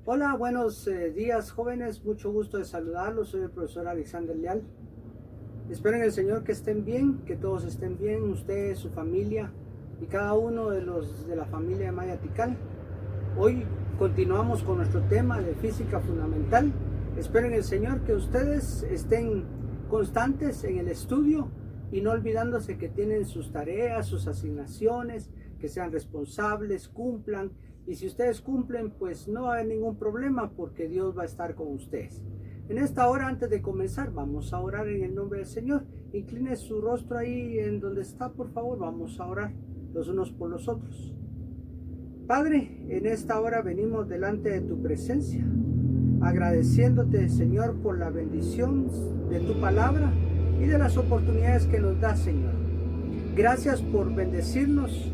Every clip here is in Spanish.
Hola, buenos días jóvenes, mucho gusto de saludarlos, soy el profesor Alexander Leal. Espero en el Señor que estén bien, que todos estén bien, usted, su familia y cada uno de los de la familia de Maya Tikal. Hoy continuamos con nuestro tema de física fundamental. Espero en el Señor que ustedes estén constantes en el estudio y no olvidándose que tienen sus tareas, sus asignaciones, que sean responsables, cumplan. Y si ustedes cumplen, pues no va a haber ningún problema porque Dios va a estar con ustedes. En esta hora, antes de comenzar, vamos a orar en el nombre del Señor. Incline su rostro ahí en donde está, por favor. Vamos a orar los unos por los otros. Padre, en esta hora venimos delante de tu presencia, agradeciéndote, Señor, por la bendición de tu palabra y de las oportunidades que nos das, Señor. Gracias por bendecirnos,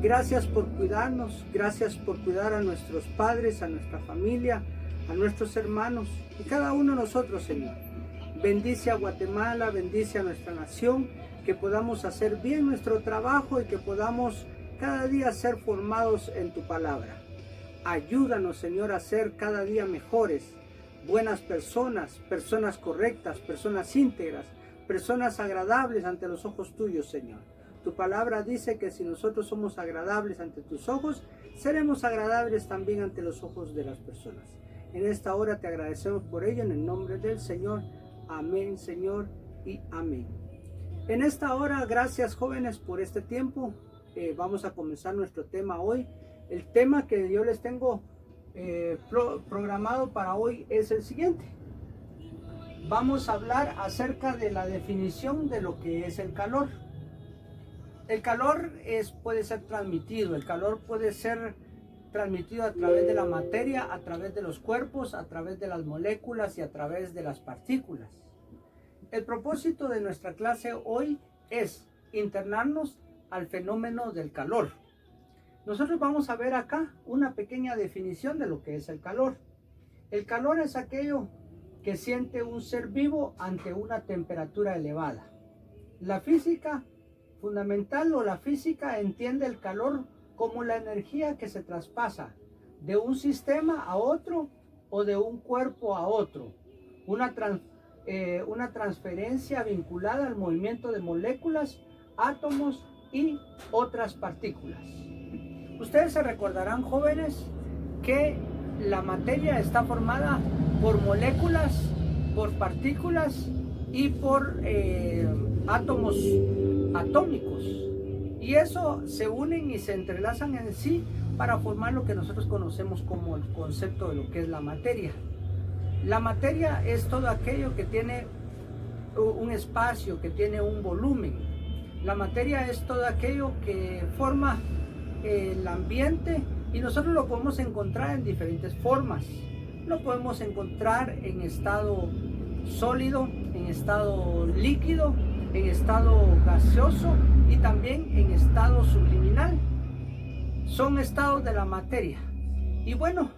gracias por cuidarnos, gracias por cuidar a nuestros padres, a nuestra familia, a nuestros hermanos y cada uno de nosotros, Señor. Bendice a Guatemala, bendice a nuestra nación, que podamos hacer bien nuestro trabajo y que podamos cada día ser formados en tu palabra. Ayúdanos, Señor, a ser cada día mejores, buenas personas, personas correctas, personas íntegras, personas agradables ante los ojos tuyos, Señor. Tu palabra dice que si nosotros somos agradables ante tus ojos, seremos agradables también ante los ojos de las personas. En esta hora te agradecemos por ello en el nombre del Señor. Amén, Señor, y amén. En esta hora, gracias jóvenes por este tiempo. Vamos a comenzar nuestro tema hoy. El tema que yo les tengo programado para hoy es el siguiente. Vamos a hablar acerca de la definición de lo que es el calor. El calor puede ser transmitido, el calor puede ser transmitido a través de la materia, a través de los cuerpos, a través de las moléculas y a través de las partículas. El propósito de nuestra clase hoy es internarnos al fenómeno del calor. Nosotros vamos a ver acá una pequeña definición de lo que es el calor. El calor es aquello que siente un ser vivo ante una temperatura elevada. La física fundamental o la física entiende el calor como la energía que se traspasa de un sistema a otro o de un cuerpo a otro. Una transferencia vinculada al movimiento de moléculas, átomos y otras partículas. Ustedes se recordarán, jóvenes, que la materia está formada por moléculas, por partículas y por átomos atómicos. Y eso se unen y se entrelazan en sí para formar lo que nosotros conocemos como el concepto de lo que es la materia. La materia es todo aquello que tiene un espacio, que tiene un volumen. La materia es todo aquello que forma el ambiente y nosotros lo podemos encontrar en diferentes formas. Lo podemos encontrar en estado sólido, en estado líquido, en estado gaseoso y también en estado subliminal. Son estados de la materia. Y bueno,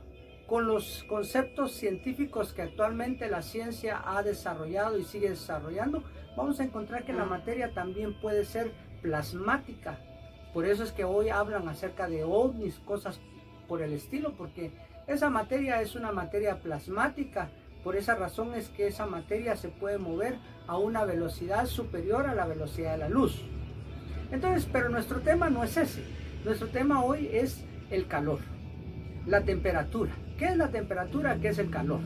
con los conceptos científicos que actualmente la ciencia ha desarrollado y sigue desarrollando, vamos a encontrar que la materia también puede ser plasmática. Por eso es que hoy hablan acerca de ovnis, cosas por el estilo, porque esa materia es una materia plasmática. Por esa razón es que esa materia se puede mover a una velocidad superior a la velocidad de la luz. Entonces, pero nuestro tema no es ese. Nuestro tema hoy es el calor, la temperatura. ¿Qué es la temperatura? ¿Qué es el calor?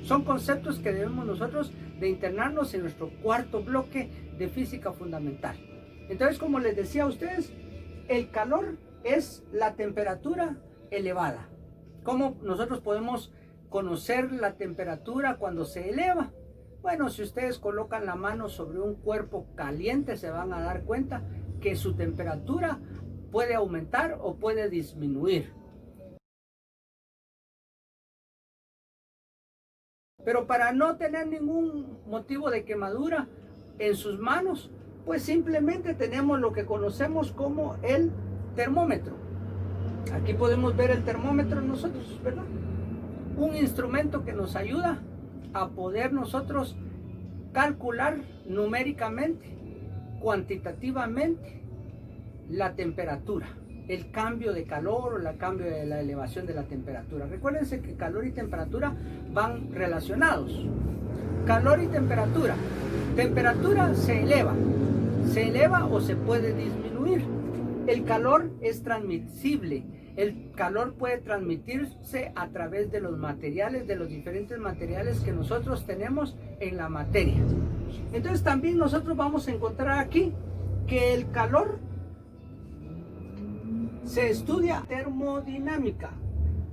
Son conceptos que debemos nosotros de internarnos en nuestro cuarto bloque de física fundamental. Entonces, como les decía a ustedes, el calor es la temperatura elevada. ¿Cómo nosotros podemos conocer la temperatura cuando se eleva? Bueno, si ustedes colocan la mano sobre un cuerpo caliente, se van a dar cuenta que su temperatura puede aumentar o puede disminuir. Pero para no tener ningún motivo de quemadura en sus manos, pues simplemente tenemos lo que conocemos como el termómetro. Aquí podemos ver el termómetro nosotros, ¿verdad? Un instrumento que nos ayuda a poder nosotros calcular numéricamente, cuantitativamente, la temperatura. el cambio de calor o el cambio de la elevación de la temperatura. Recuérdense que calor y temperatura van relacionados. Calor y temperatura. Temperatura se eleva o se puede disminuir. El calor es transmisible. El calor puede transmitirse a través de los materiales, de los diferentes materiales que nosotros tenemos en la materia. Entonces también nosotros vamos a encontrar aquí que el calor se estudia termodinámica.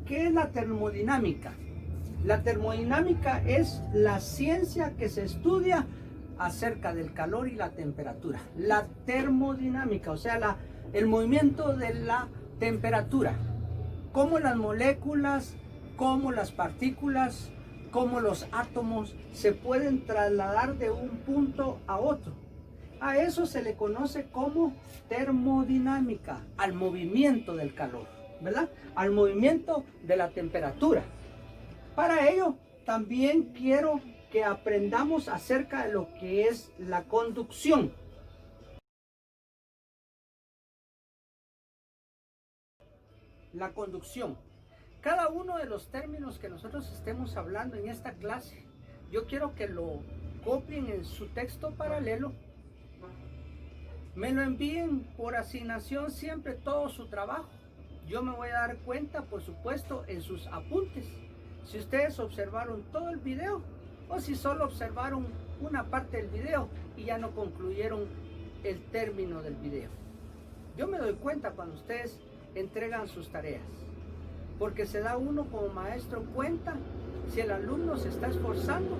¿Qué es la termodinámica? La termodinámica es la ciencia que se estudia acerca del calor y la temperatura. La termodinámica, o sea, el movimiento de la temperatura. Cómo las moléculas, cómo las partículas, cómo los átomos se pueden trasladar de un punto a otro. A eso se le conoce como termodinámica, al movimiento del calor, ¿verdad? Al movimiento de la temperatura. Para ello, también quiero que aprendamos acerca de lo que es la conducción. La conducción. Cada uno de los términos que nosotros estemos hablando en esta clase, yo quiero que lo copien en su texto paralelo. Me lo envíen por asignación siempre todo su trabajo. Yo me voy a dar cuenta, por supuesto, en sus apuntes. Si ustedes observaron todo el video o si solo observaron una parte del video y ya no concluyeron el término del video. Yo me doy cuenta cuando ustedes entregan sus tareas, porque se da uno como maestro cuenta si el alumno se está esforzando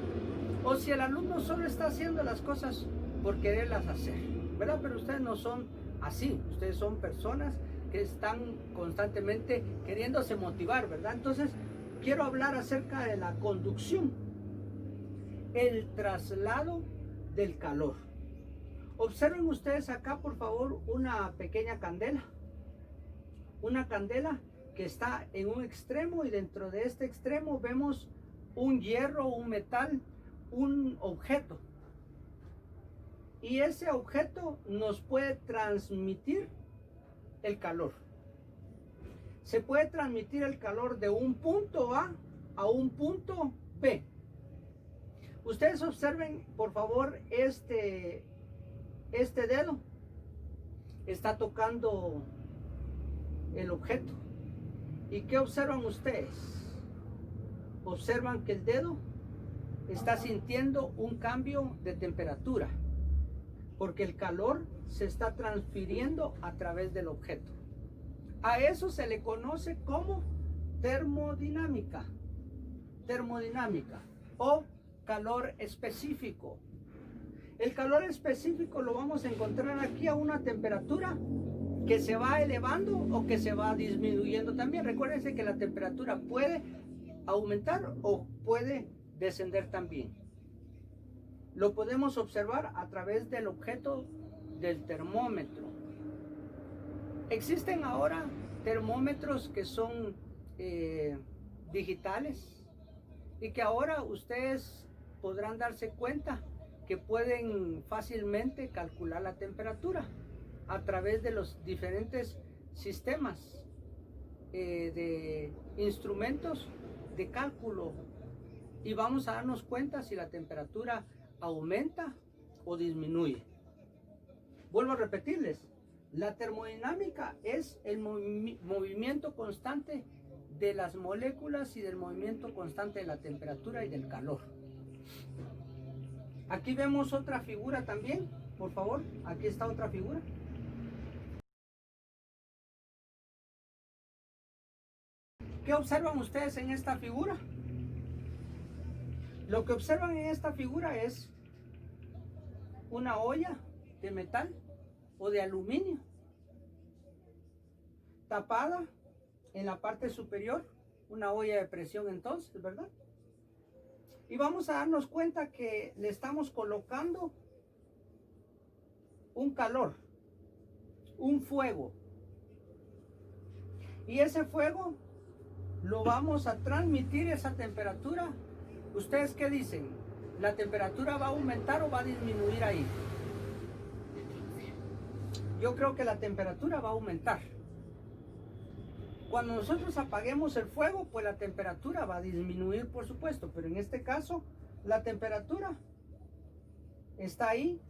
o si el alumno solo está haciendo las cosas por quererlas hacer, ¿verdad? Pero ustedes no son así, ustedes son personas que están constantemente queriéndose motivar, ¿verdad? Entonces, quiero hablar acerca de la conducción, el traslado del calor. Observen ustedes acá, por favor, una pequeña candela. Una candela que está en un extremo y dentro de este extremo vemos un hierro, un metal, un objeto. Y ese objeto nos puede transmitir el calor. Se puede transmitir el calor de un punto a un punto B. Ustedes observen, por favor, este dedo está tocando el objeto. ¿Y qué observan ustedes? Observan que el dedo está sintiendo un cambio de temperatura, porque el calor se está transfiriendo a través del objeto. A eso se le conoce como termodinámica. Termodinámica o calor específico. El calor específico lo vamos a encontrar aquí a una temperatura que se va elevando o que se va disminuyendo también. Recuérdense que la temperatura puede aumentar o puede descender también. Lo podemos observar a través del objeto del termómetro. Existen ahora termómetros que son digitales y que ahora ustedes podrán darse cuenta que pueden fácilmente calcular la temperatura a través de los diferentes sistemas de instrumentos de cálculo, y vamos a darnos cuenta si la temperatura aumenta o disminuye. Vuelvo a repetirles, la termodinámica es el movimiento constante de las moléculas y del movimiento constante de la temperatura y del calor. Aquí vemos otra figura también, por favor, aquí está otra figura. ¿Qué observan ustedes en esta figura? Lo que observan en esta figura es una olla de metal o de aluminio, tapada en la parte superior, una olla de presión entonces, ¿verdad? Y vamos a darnos cuenta que le estamos colocando un calor, un fuego. Y ese fuego lo vamos a transmitir, esa temperatura. ¿Ustedes qué dicen? ¿La temperatura va a aumentar o va a disminuir ahí? Yo creo que la temperatura va a aumentar. Cuando nosotros apaguemos el fuego, pues la temperatura va a disminuir, por supuesto, pero en este caso la temperatura está ahí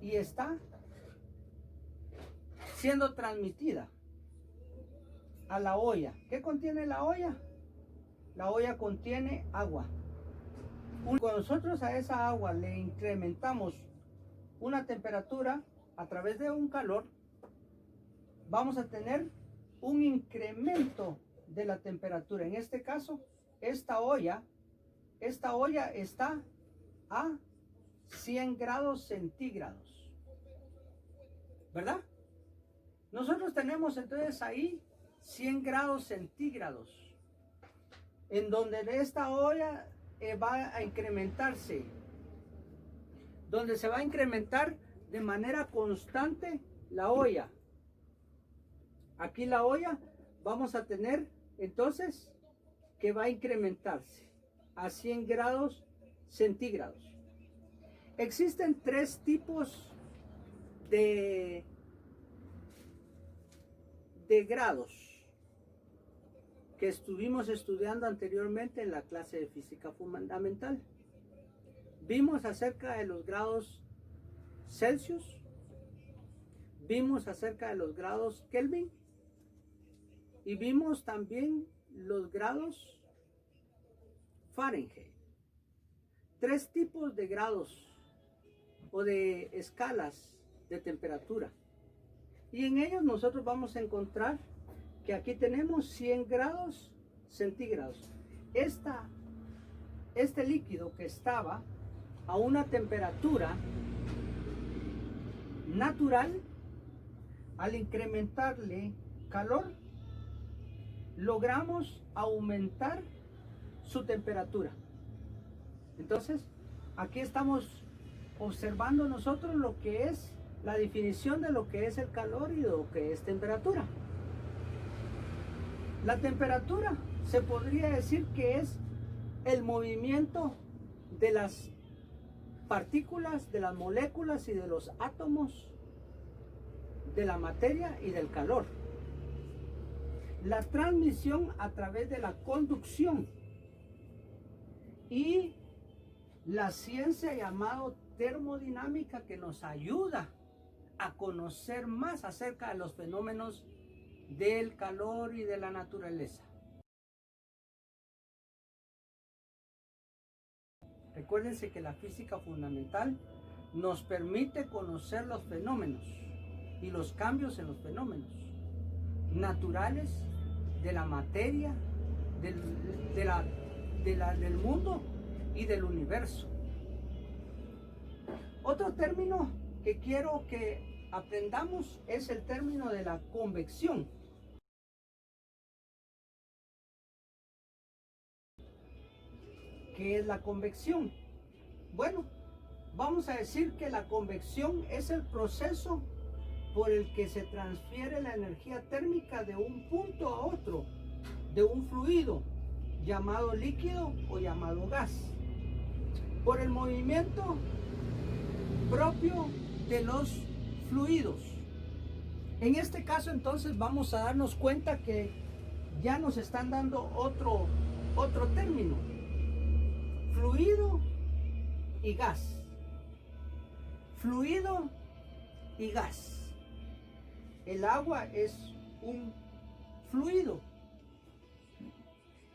y está siendo transmitida a la olla. ¿Qué contiene la olla? La olla contiene agua. Cuando nosotros a esa agua le incrementamos una temperatura a través de un calor, vamos a tener un incremento de la temperatura. En este caso, esta olla está a 100 grados centígrados, ¿verdad? Nosotros tenemos entonces ahí 100 grados centígrados, en donde de esta olla va a incrementarse, donde se va a incrementar de manera constante la olla. Aquí la olla vamos a tener entonces que va a incrementarse a 100 grados centígrados. Existen tres tipos de grados que estuvimos estudiando anteriormente en la clase de física fundamental. Vimos acerca de los grados Celsius, vimos acerca de los grados Kelvin y vimos también los grados Fahrenheit. Tres tipos de grados o de escalas de temperatura. Y en ellos nosotros vamos a encontrar que aquí tenemos 100 grados centígrados. Este líquido que estaba a una temperatura natural, al incrementarle calor, logramos aumentar su temperatura. Entonces, aquí estamos observando nosotros lo que es la definición de lo que es el calor y de lo que es temperatura. La temperatura se podría decir que es el movimiento de las partículas, de las moléculas y de los átomos, de la materia y del calor. La transmisión a través de la conducción y la ciencia llamada termodinámica, que nos ayuda a conocer más acerca de los fenómenos del calor y de la naturaleza. Recuérdense que la física fundamental nos permite conocer los fenómenos y los cambios en los fenómenos naturales de la materia, del mundo y del universo. Otro término que quiero que aprendamos es el término de la convección. ¿Qué es la convección? Bueno, vamos a decir que la convección es el proceso por el que se transfiere la energía térmica de un punto a otro, de un fluido llamado líquido o llamado gas, por el movimiento propio de los fluidos. En este caso entonces vamos a darnos cuenta que ya nos están dando otro término: fluido y gas. Fluido y gas. El agua es un fluido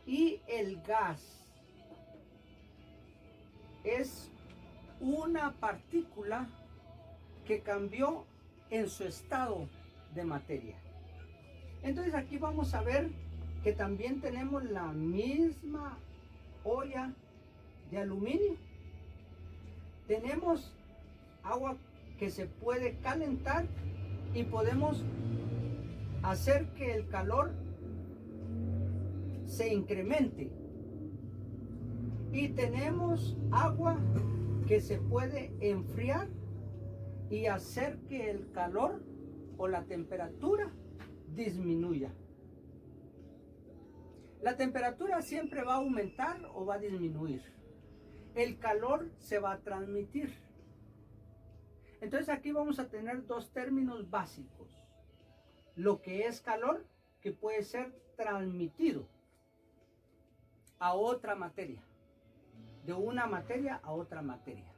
y el gas es una partícula que cambió en su estado de materia. Entonces aquí vamos a ver que también tenemos la misma olla de aluminio. Tenemos agua que se puede calentar y podemos hacer que el calor se incremente. Y tenemos agua que se puede enfriar y hacer que el calor o la temperatura disminuya. La temperatura siempre va a aumentar o va a disminuir. El calor se va a transmitir. Entonces aquí vamos a tener dos términos básicos: lo que es calor que puede ser transmitido a otra materia, de una materia a otra materia.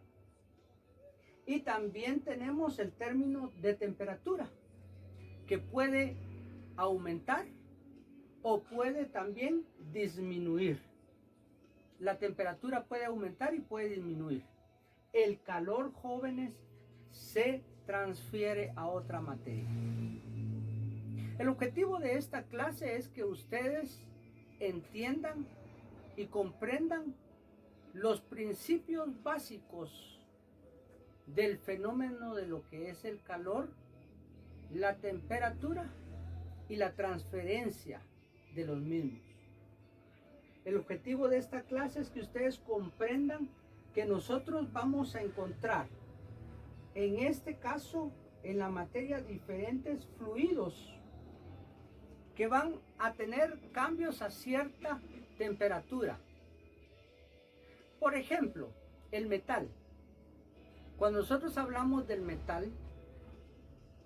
Y también tenemos el término de temperatura, que puede aumentar o puede también disminuir. La temperatura puede aumentar y puede disminuir. El calor, jóvenes, se transfiere a otra materia. El objetivo de esta clase es que ustedes entiendan y comprendan los principios básicos del fenómeno de lo que es el calor, la temperatura y la transferencia de los mismos. El objetivo de esta clase es que ustedes comprendan que nosotros vamos a encontrar, en este caso, en la materia, diferentes fluidos que van a tener cambios a cierta temperatura. Por ejemplo, el metal. Cuando nosotros hablamos del metal,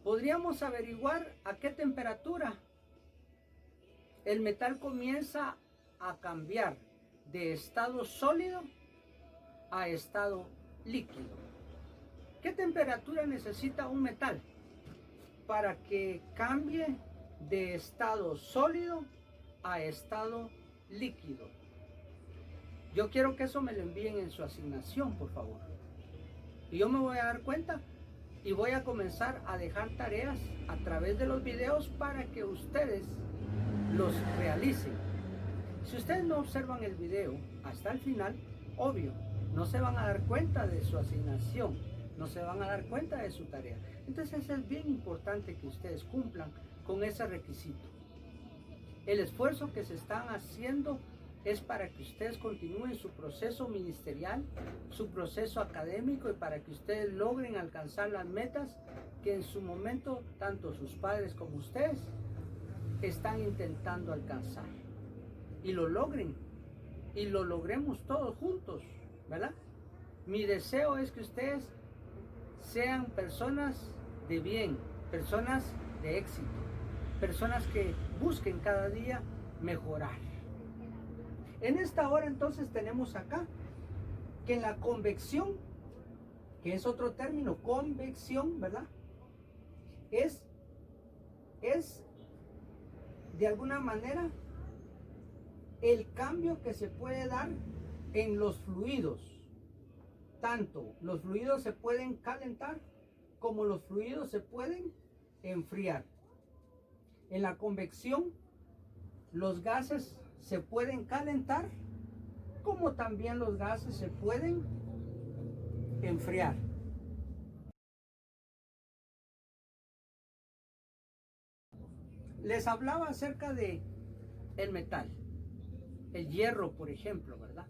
podríamos averiguar a qué temperatura el metal comienza a cambiar de estado sólido a estado líquido. ¿Qué temperatura necesita un metal para que cambie de estado sólido a estado líquido? Yo quiero que eso me lo envíen en su asignación, por favor. Y yo me voy a dar cuenta y voy a comenzar a dejar tareas a través de los videos para que ustedes los realicen. Si ustedes no observan el video hasta el final, obvio, no se van a dar cuenta de su asignación, no se van a dar cuenta de su tarea. Entonces es bien importante que ustedes cumplan con ese requisito. El esfuerzo que se están haciendo es para que ustedes continúen su proceso ministerial, su proceso académico, y para que ustedes logren alcanzar las metas que en su momento tanto sus padres como ustedes están intentando alcanzar. Y lo logren, y lo logremos todos juntos, ¿verdad? Mi deseo es que ustedes sean personas de bien, personas de éxito, personas que busquen cada día mejorar. En esta hora entonces tenemos acá que en la convección, que es otro término, convección, ¿verdad? Es de alguna manera el cambio que se puede dar en los fluidos. Tanto los fluidos se pueden calentar como los fluidos se pueden enfriar. En la convección, los gases se pueden calentar como también los gases se pueden enfriar. Les hablaba acerca de el metal, el hierro, por ejemplo, ¿verdad?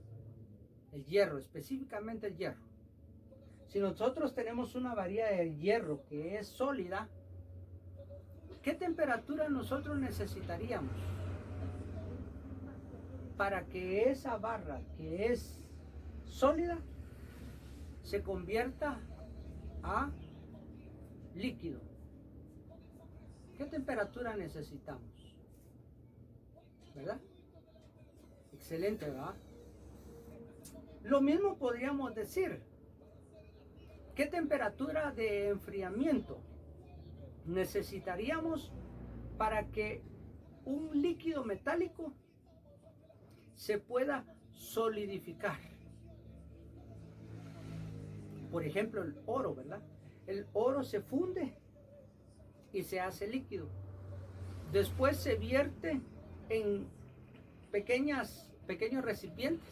El hierro, específicamente el hierro. Si nosotros tenemos una varilla de hierro que es sólida, ¿qué temperatura nosotros necesitaríamos para que esa barra que es sólida se convierta a líquido? ¿Qué temperatura necesitamos? ¿Verdad? Excelente, ¿verdad? Lo mismo podríamos decir. ¿Qué temperatura de enfriamiento necesitaríamos para que un líquido metálico se pueda solidificar? Por ejemplo, el oro, ¿verdad? El oro se funde y se hace líquido. Después se vierte en pequeños recipientes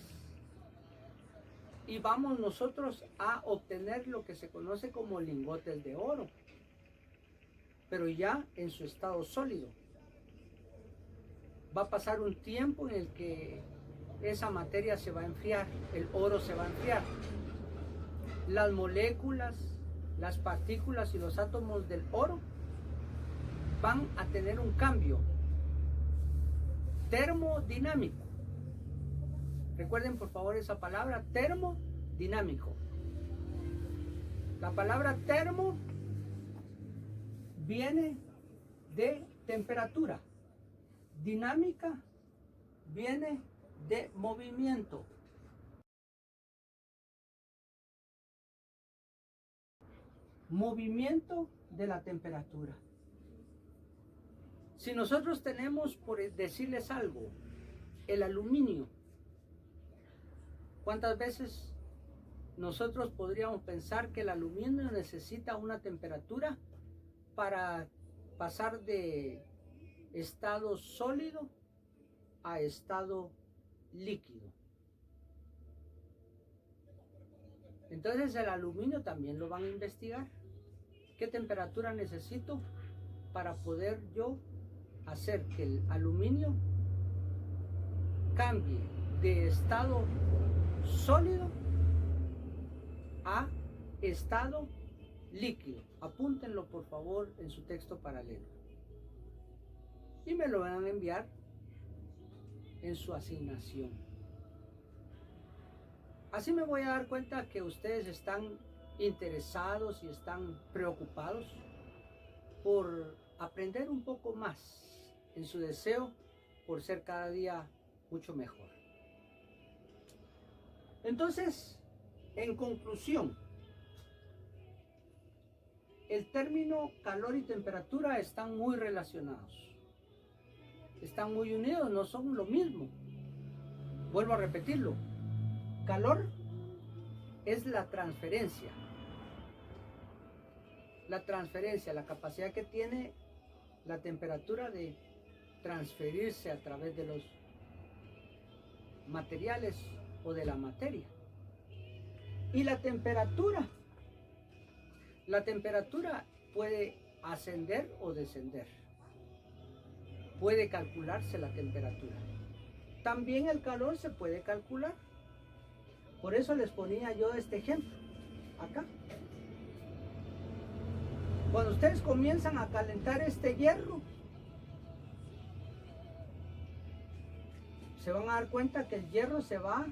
y vamos nosotros a obtener lo que se conoce como lingotes de oro, pero ya en su estado sólido. Va a pasar un tiempo en el que esa materia se va a enfriar, el oro se va a enfriar. Las moléculas, las partículas y los átomos del oro van a tener un cambio termodinámico. Recuerden por favor esa palabra, termodinámico. La palabra termo viene de temperatura Dinámica viene de movimiento. Movimiento de la temperatura. Si nosotros tenemos, por decirles algo, el aluminio, ¿cuántas veces nosotros podríamos pensar que el aluminio necesita una temperatura para pasar de estado sólido a estado líquido? Entonces el aluminio también lo van a investigar. ¿Qué temperatura necesito para poder yo hacer que el aluminio cambie de estado sólido a estado líquido? Apúntenlo por favor en su texto paralelo y me lo van a enviar en su asignación. Así me voy a dar cuenta que ustedes están interesados y están preocupados por aprender un poco más en su deseo por ser cada día mucho mejor. Entonces, en conclusión, el término calor y temperatura están muy relacionados. Están muy unidos, no son lo mismo. Vuelvo a repetirlo. Calor es la transferencia. La transferencia, la capacidad que tiene la temperatura de transferirse a través de los materiales o de la materia. Y la temperatura puede ascender o descender. Puede calcularse la temperatura. También el calor se puede calcular. Por eso les ponía yo este ejemplo acá. Cuando ustedes comienzan a calentar este hierro, se van a dar cuenta que el hierro se va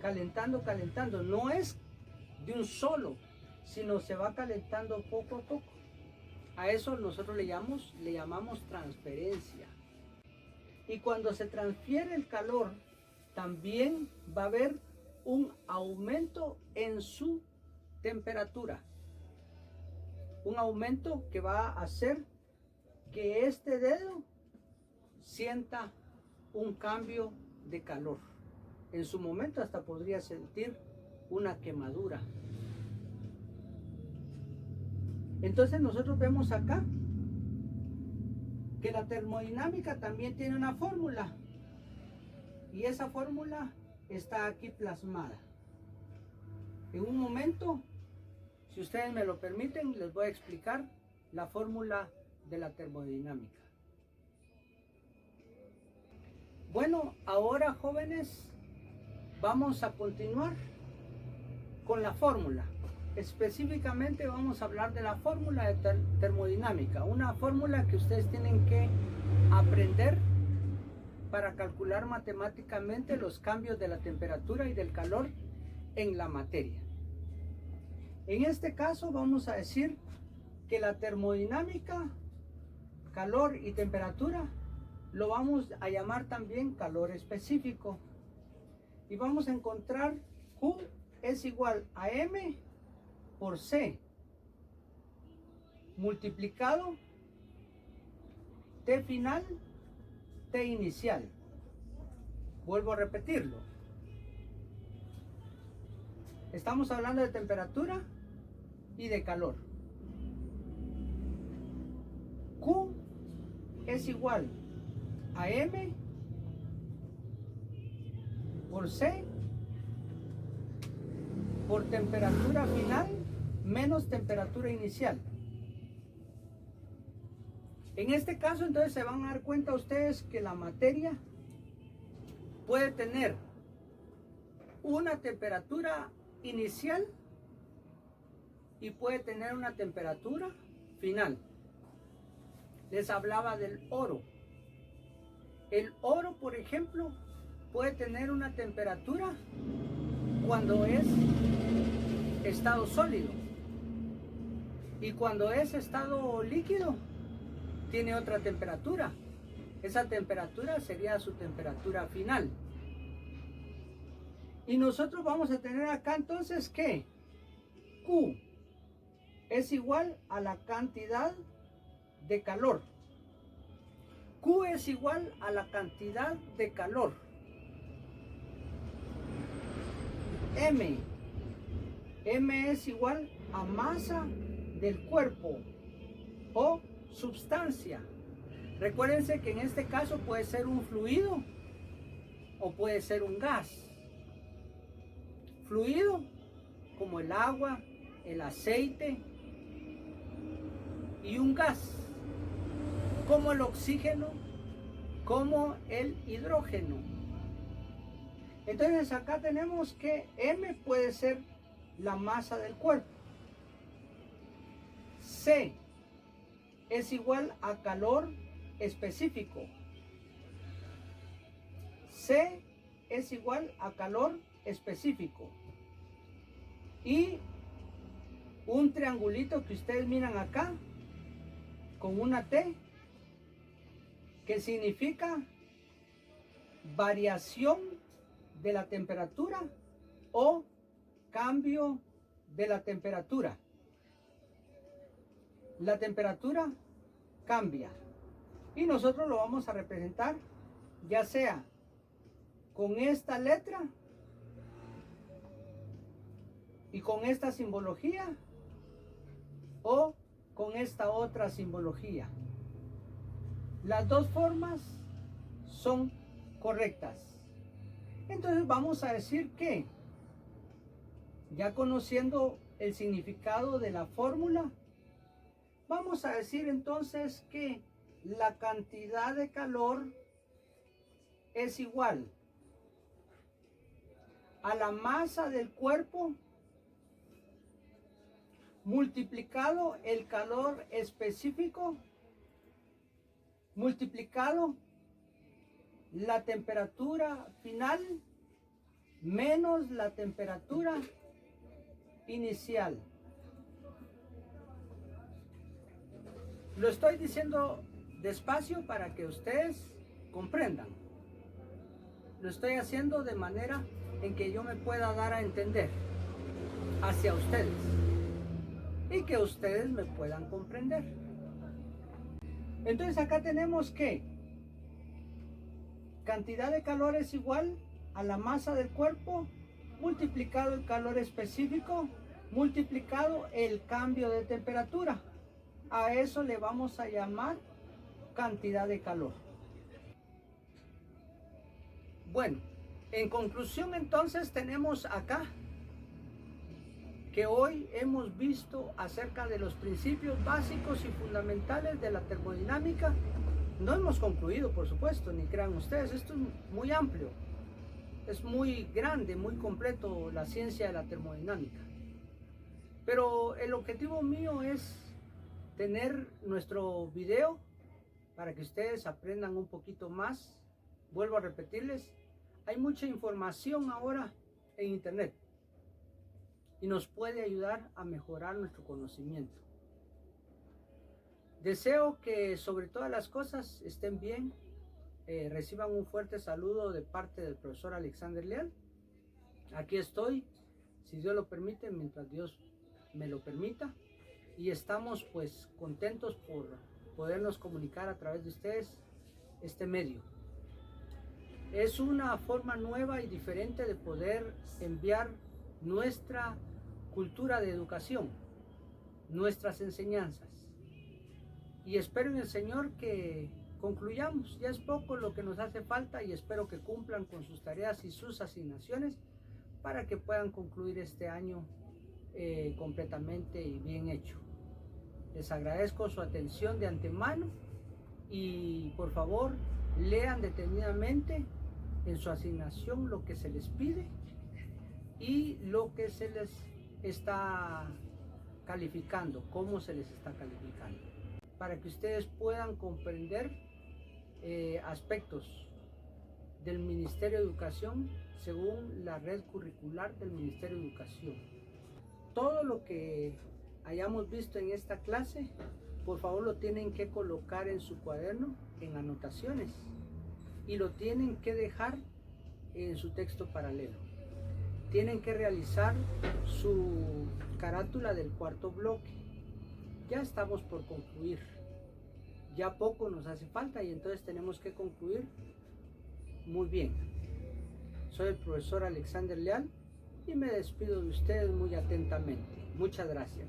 calentando. No es de un solo, sino se va calentando poco a poco. A eso nosotros le llamamos transferencia. Y cuando se transfiere el calor, también va a haber un aumento en su temperatura. Un aumento que va a hacer que este dedo sienta un cambio de calor. En su momento hasta podría sentir una quemadura. Entonces nosotros vemos acá que la termodinámica también tiene una fórmula. Y esa fórmula está aquí plasmada. En un momento, si ustedes me lo permiten, les voy a explicar la fórmula de la termodinámica. Bueno, ahora jóvenes, vamos a continuar con la fórmula. Específicamente vamos a hablar de la fórmula de termodinámica, una fórmula que ustedes tienen que aprender para calcular matemáticamente los cambios de la temperatura y del calor en la materia. En este caso vamos a decir que la termodinámica, calor y temperatura, lo vamos a llamar también calor específico. Y vamos a encontrar Q es igual a M por C multiplicado T final, T inicial. Vuelvo a repetirlo. Estamos hablando de temperatura y de calor. Q es igual a M por C por temperatura final menos temperatura inicial. En este caso entonces se van a dar cuenta ustedes que la materia puede tener una temperatura inicial y puede tener una temperatura final. Les hablaba del oro. El oro, por ejemplo, puede tener una temperatura cuando es estado sólido, y cuando es estado líquido tiene otra temperatura. Esa temperatura sería su temperatura final. Y nosotros vamos a tener acá entonces que Q es igual a la cantidad de calor. Q es igual a la cantidad de calor. M es igual a masa del cuerpo o sustancia. Recuérdense que en este caso puede ser un fluido o puede ser un gas. Fluido como el agua, el aceite, y un gas como el oxígeno, como el hidrógeno. Entonces acá tenemos que M puede ser la masa del cuerpo. C es igual a calor específico. C es igual a calor específico. Y un triangulito que ustedes miran acá con una T, que significa variación de la temperatura o cambio de la temperatura. La temperatura cambia y nosotros lo vamos a representar ya sea con esta letra y con esta simbología o con esta otra simbología. Las dos formas son correctas. Entonces vamos a decir que, ya conociendo el significado de la fórmula, vamos a decir entonces que la cantidad de calor es igual a la masa del cuerpo multiplicado el calor específico multiplicado la temperatura final menos la temperatura inicial. Lo estoy diciendo despacio para que ustedes comprendan. Lo estoy haciendo de manera en que yo me pueda dar a entender hacia ustedes y que ustedes me puedan comprender. Entonces acá tenemos que cantidad de calor es igual a la masa del cuerpo multiplicado el calor específico multiplicado el cambio de temperatura. A eso le vamos a llamar cantidad de calor. Bueno, en conclusión entonces tenemos acá que hoy hemos visto acerca de los principios básicos y fundamentales de la termodinámica. No hemos concluido, por supuesto, ni crean ustedes, esto es muy amplio, es muy grande, muy completo la ciencia de la termodinámica. Pero el objetivo mío es tener nuestro video para que ustedes aprendan un poquito más. Vuelvo a repetirles, hay mucha información ahora en internet y nos puede ayudar a mejorar nuestro conocimiento. Deseo que sobre todas las cosas estén bien, reciban un fuerte saludo de parte del profesor Alexander Leal. Aquí estoy, si Dios lo permite, mientras Dios me lo permita, y estamos pues contentos por podernos comunicar a través de ustedes este medio. Es una forma nueva y diferente de poder enviar nuestra cultura de educación, nuestras enseñanzas. Y espero en el Señor que concluyamos. Ya es poco lo que nos hace falta y espero que cumplan con sus tareas y sus asignaciones para que puedan concluir este año completamente y bien hecho. Les agradezco su atención de antemano y por favor lean detenidamente en su asignación lo que se les pide y lo que se les está calificando, cómo se les está calificando, para que ustedes puedan comprender aspectos del Ministerio de Educación según la red curricular del Ministerio de Educación. Todo lo que hayamos visto en esta clase por favor lo tienen que colocar en su cuaderno en anotaciones y lo tienen que dejar en su texto paralelo. Tienen que realizar su carátula del cuarto bloque. Ya estamos por concluir. Ya poco nos hace falta y entonces tenemos que concluir muy bien. Soy el profesor Alexander Leal y me despido de ustedes muy atentamente. Muchas gracias.